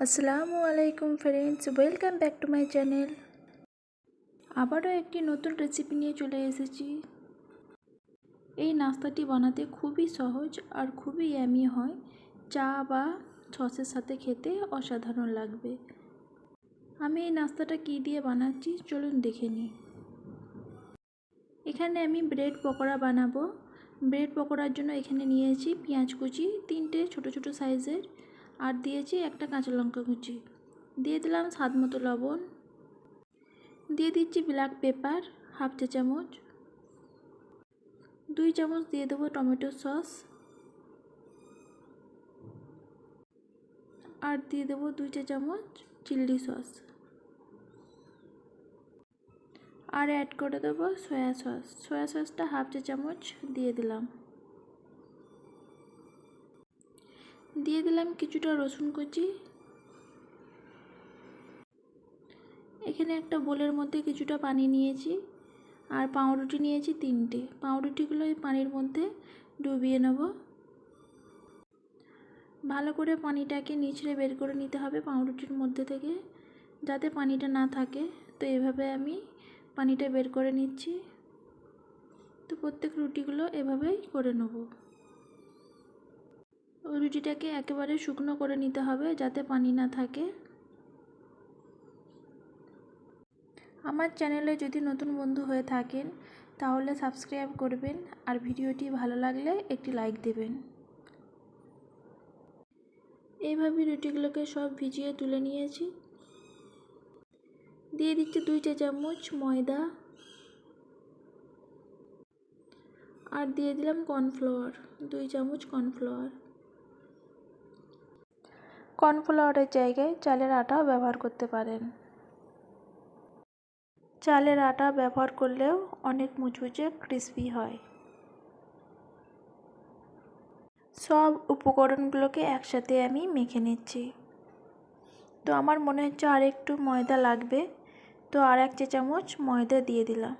আসসালামু আলাইকুম friends, welcome back to my channel. আবারও একটি নতুন রেসিপি নিয়ে চলে এসেছি। এই নাস্তাটি বানাতে খুবই সহজ আর খুবই ইয়ামি হয়। চা বা সসের সাথে খেতে অসাধারণ লাগবে। আমি এই নাস্তাটা কী দিয়ে বানাচ্ছি চলুন দেখে নিই। এখানে আমি ব্রেড পকোড়া বানাবো। ব্রেড পকোড়ার জন্য এখানে নিয়েছি পেঁয়াজ কুচি 3টে ছোটো ছোটো সাইজের, আর দিয়েছি একটা কাঁচা লঙ্কা কুচি, দিয়ে দিলাম স্বাদ মতো লবণ, দিয়ে দিচ্ছি ব্ল্যাক পেপার হাফ চা চামচ, 2 চামচ দিয়ে দেবো টমেটো সস, আর দিয়ে দেবো 2 চা চামচ চিলি সস, আর অ্যাড করে দেবো সয়া সস। সয়া সসটা হাফ চা চামচ দিয়ে দিলাম। দিয়ে দিলাম কিছুটা রসুন কুচি। এখানে একটা বোলের মধ্যে কিছুটা পানি নিয়েছি, আর পাউরুটি নিয়েছি 3টে। পাউরুটিগুলো এই পানির মধ্যে ডুবিয়ে নেব। ভালো করে পানিটাকে নিচড়ে বের করে নিতে হবে পাউরুটির মধ্যে থেকে, যাতে পানিটা না থাকে। তো এভাবে আমি পানিটা বের করে নিচ্ছি। তো প্রত্যেক রুটিগুলো এভাবেই করে নেব। রুটিটাকে একেবারে শুকনো করে নিতে হবে যাতে পানি না থাকে। আমার চ্যানেলে যদি নতুন বন্ধু হয়ে থাকেন তাহলে সাবস্ক্রাইব করবেন, আর ভিডিওটি ভালো লাগলে একটি লাইক দেবেন। এইভাবে রুটিগুলোকে সব ভিজিয়ে তুলে নিয়েছি। দিয়ে দিচ্ছি 2 চা চামচ ময়দা, আর দিয়ে দিলাম কর্নফ্লাওয়ার 2 চামচ কর্নফ্লাওয়ার। কর্নফ্লাওয়ারের জায়গায় চালের আটাও ব্যবহার করতে পারেন। চালের আটা ব্যবহার করলেও অনেক মুচমুচে ক্রিস্পি হয়। সব উপকরণগুলোকে একসাথে আমি মেখে নিচ্ছি। তো আমার মনে হচ্ছে আর একটু ময়দা লাগবে, তো আর 1 চা চামচ ময়দা দিয়ে দিলাম।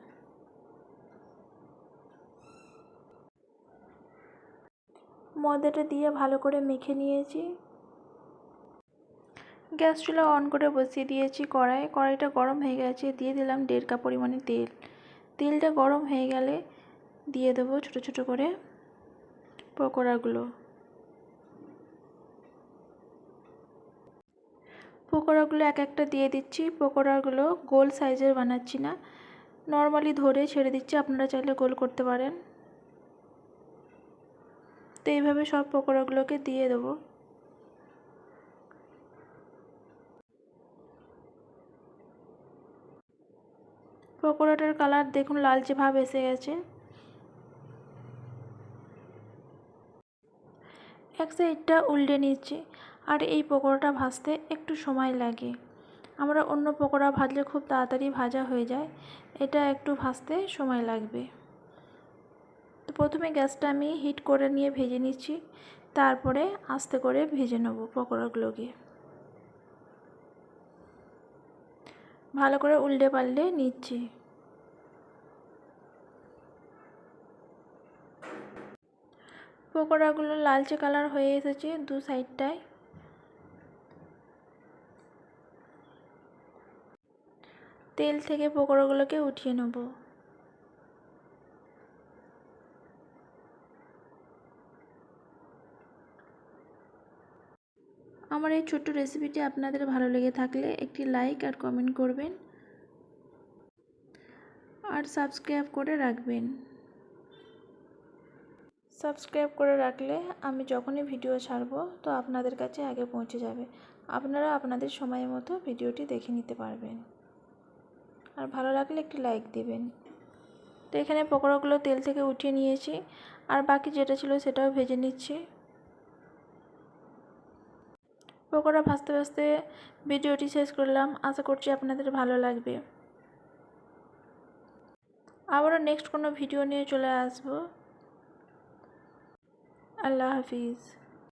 ময়দাটা দিয়ে ভালো করে মেখে নিয়েছি। গ্যাস চুলা অন করে বসিয়ে দিয়েছি কড়াইটা গরম হয়ে গেছে। দিয়ে দিলাম 1.5 কাপ পরিমাণে তেল। তেলটা গরম হয়ে গেলে দিয়ে দেবো ছোটো ছোটো করে পকোড়াগুলো। পকোড়াগুলো এক একটা দিয়ে দিচ্ছি। পকোড়াগুলো গোল সাইজের বানাচ্ছি না, নর্মালি ধরে ছেড়ে দিচ্ছি, আপনারা চাইলে গোল করতে পারেন। তো এইভাবে সব পকোড়াগুলোকে দিয়ে দেবো। পকোড়াটার কালার দেখুন লালচে ভাব এসে গেছে। এক সাইডটা উল্টে নিচ্ছি। আর এই পকোড়াটা ভাজতে একটু সময় লাগে। আমরা অন্য পকোড়া ভাজলে খুব তাড়াতাড়ি ভাজা হয়ে যায়, এটা একটু ভাজতে সময় লাগবে। তো প্রথমে গ্যাসটা আমি হিট করে নিয়ে ভেজে নিচ্ছি, তারপরে আস্তে করে ভেজে নেব পকোড়াগুলোকে। ভালো করে উল্টে পাল্টে নিচ্ছি। পকোড়াগুলো লালচে কালার হয়ে এসেছে দু সাইডটায়। তেল থেকে পকোড়াগুলোকে উঠিয়ে নেব। আমার এই ছোট্ট রেসিপিটি আপনাদের ভালো লেগে থাকলে একটি লাইক আর কমেন্ট করবেন, আর সাবস্ক্রাইব করে রাখবেন। সাবস্ক্রাইব করে রাখলে আমি যখনই ভিডিও ছাড়বো তো আপনাদের কাছে আগে পৌঁছে যাবে। আপনারা আপনাদের সময় মতো ভিডিওটি দেখে নিতে পারবেন, আর ভালো লাগলে একটি লাইক দেবেন। তো এখানে পকোড়াগুলো তেল থেকে উঠিয়ে নিয়েছি, আর বাকি যেটা ছিল সেটাও ভেজে নিচ্ছি। পকোড়া ভাজতে ভাজতে ভিডিওটি শেষ করলাম। আশা করছি আপনাদের ভালো লাগবে। আবারও নেক্সট কোনো ভিডিও নিয়ে চলে আসবো। আল্লাহ হাফিজ।